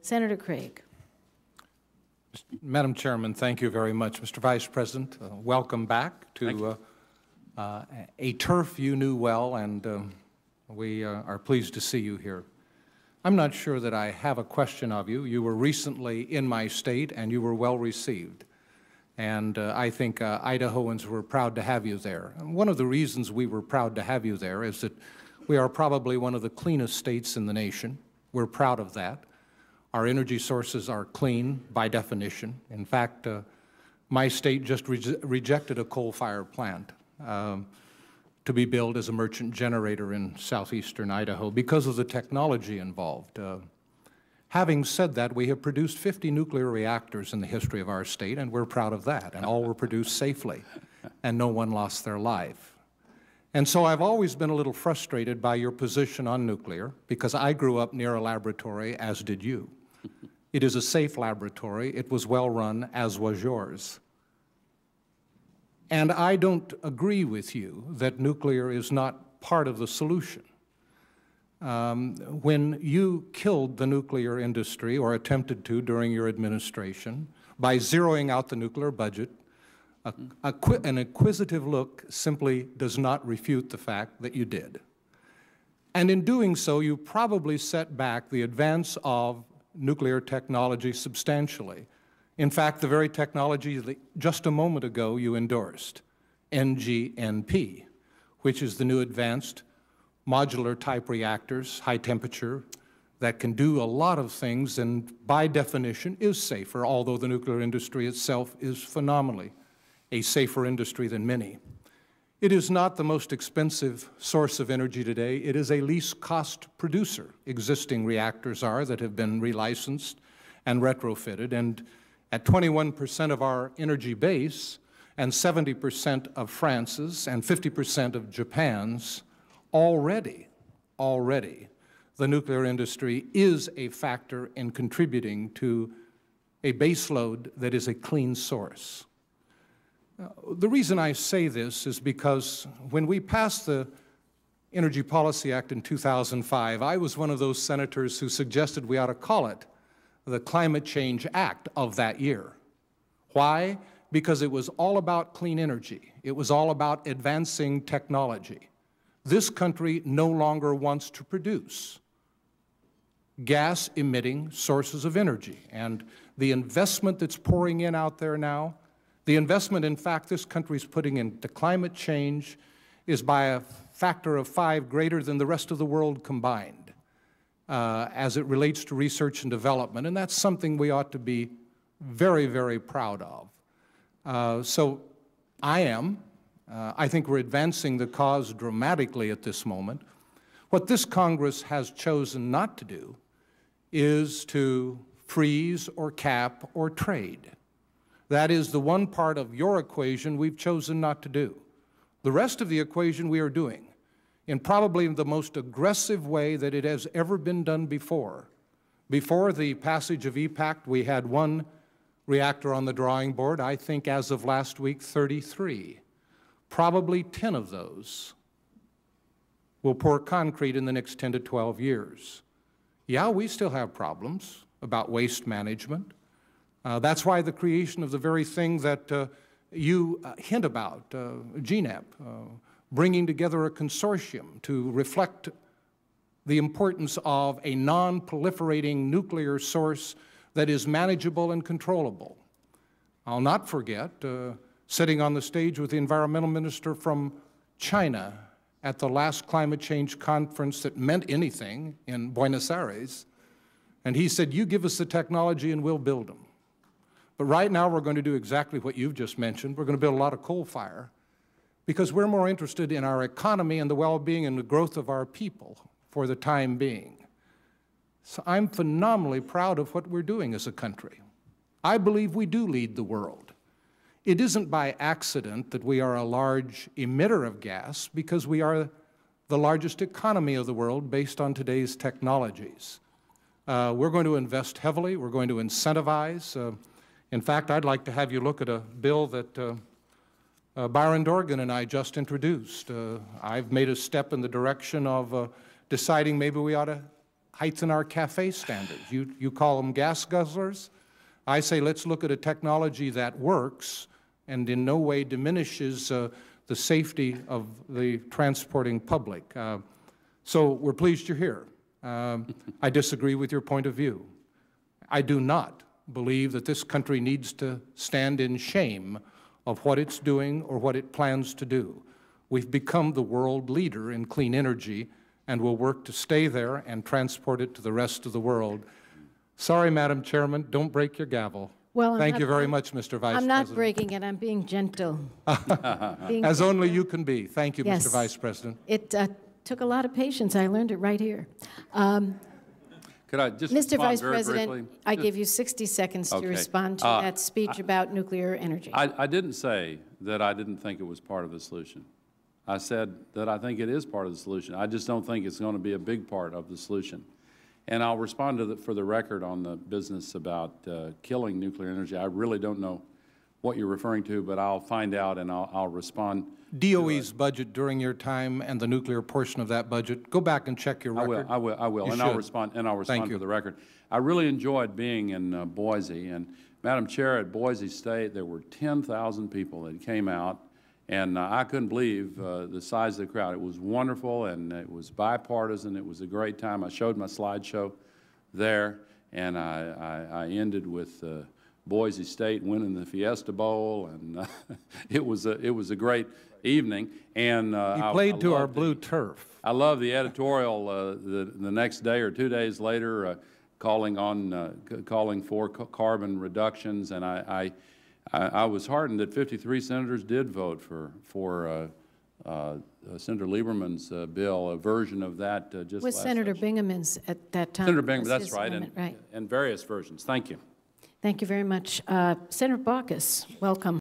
Senator Craig. Madam Chairman, thank you very much. Mr. Vice President, welcome back to a turf you knew well, and we are pleased to see you here. I'm not sure that I have a question of you. You were recently in my state, and you were well received. And I think Idahoans were proud to have you there. And one of the reasons we were proud to have you there is that we are probably one of the cleanest states in the nation. We're proud of that. Our energy sources are clean by definition. In fact, my state just rejected a coal-fired plant to be built as a merchant generator in southeastern Idaho because of the technology involved. Having said that, we have produced 50 nuclear reactors in the history of our state, and we're proud of that, and all were produced safely, and no one lost their life. And so I've always been a little frustrated by your position on nuclear, because I grew up near a laboratory, as did you. It is a safe laboratory. It was well run, as was yours. And I don't agree with you that nuclear is not part of the solution. When you killed the nuclear industry, or attempted to during your administration, by zeroing out the nuclear budget, an inquisitive look simply does not refute the fact that you did. And in doing so, you probably set back the advance of nuclear technology substantially. In fact, the very technology that just a moment ago you endorsed, NGNP, which is the new advanced modular type reactors, high temperature, that can do a lot of things and by definition is safer, although the nuclear industry itself is phenomenally a safer industry than many. It is not the most expensive source of energy today. It is a least cost producer. Existing reactors are that have been relicensed and retrofitted, and at 21% of our energy base and 70% of France's and 50% of Japan's, already, the nuclear industry is a factor in contributing to a baseload that is a clean source. The reason I say this is because when we passed the Energy Policy Act in 2005, I was one of those senators who suggested we ought to call it the Climate Change Act of that year. Why? Because it was all about clean energy. It was all about advancing technology. This country no longer wants to produce gas-emitting sources of energy. And the investment that's pouring in out there now, the investment, in fact, this country is putting into climate change is by a factor of 5 greater than the rest of the world combined as it relates to research and development. And that's something we ought to be very, very proud of. So I am. I think we're advancing the cause dramatically at this moment. What this Congress has chosen not to do is to freeze or cap or trade. That is the one part of your equation we've chosen not to do. The rest of the equation we are doing in probably the most aggressive way that it has ever been done before. Before the passage of EPACT, we had 1 reactor on the drawing board. I think as of last week, 33. Probably 10 of those will pour concrete in the next 10 to 12 years. Yeah, we still have problems about waste management. That's why the creation of the very thing that you hint about, GNEP, bringing together a consortium to reflect the importance of a non-proliferating nuclear source that is manageable and controllable. I'll not forget sitting on the stage with the environmental minister from China at the last climate change conference that meant anything in Buenos Aires, and he said, "You give us the technology and we'll build them." But right now we're going to do exactly what you've just mentioned. We're going to build a lot of coal fire because we're more interested in our economy and the well-being and the growth of our people for the time being. So I'm phenomenally proud of what we're doing as a country. I believe we do lead the world. It isn't by accident that we are a large emitter of gas, because we are the largest economy of the world based on today's technologies. We're going to invest heavily. We're going to incentivize. In fact, I'd like to have you look at a bill that Byron Dorgan and I just introduced. I've made a step in the direction of deciding maybe we ought to heighten our CAFE standards. You call them gas guzzlers. I say let's look at a technology that works and in no way diminishes the safety of the transporting public. So we're pleased you're here. I disagree with your point of view. I do not believe that this country needs to stand in shame of what it's doing or what it plans to do. We've become the world leader in clean energy and will work to stay there and transport it to the rest of the world. Sorry, Madam Chairman, don't break your gavel. Well, thank you very much, Mr. Vice President. I'm not breaking it. I'm being gentle. As only you can be. Thank you, yes. Mr. Vice President. It took a lot of patience. I learned it right here. Could I just Mr. Vice very President, briefly? I give you 60 seconds Okay. to respond to that speech about nuclear energy. I didn't say that I didn't think it was part of the solution. I said that I think it is part of the solution. I just don't think it's going to be a big part of the solution. And I'll respond to for the record on the business about killing nuclear energy. I really don't know what you're referring to, but I'll find out and I'll respond. DOE's budget during your time and the nuclear portion of that budget, go back and check your record. I will, and I'll respond to the record. I really enjoyed being in Boise, and Madam Chair, at Boise State, there were 10,000 people that came out, and I couldn't believe the size of the crowd. It was wonderful, and it was bipartisan. It was a great time. I showed my slideshow there, and I ended with Boise State winning the Fiesta Bowl, and it was a great evening. And you played to our blue turf. I love the editorial the next day or 2 days later, calling for carbon reductions, and I was heartened that 53 senators did vote for Senator Lieberman's bill, a version of that just with last Senator session. Bingham's at that time. Senator Bingham, that's right, right, and various versions. Thank you. Thank you very much. Senator Baucus, welcome.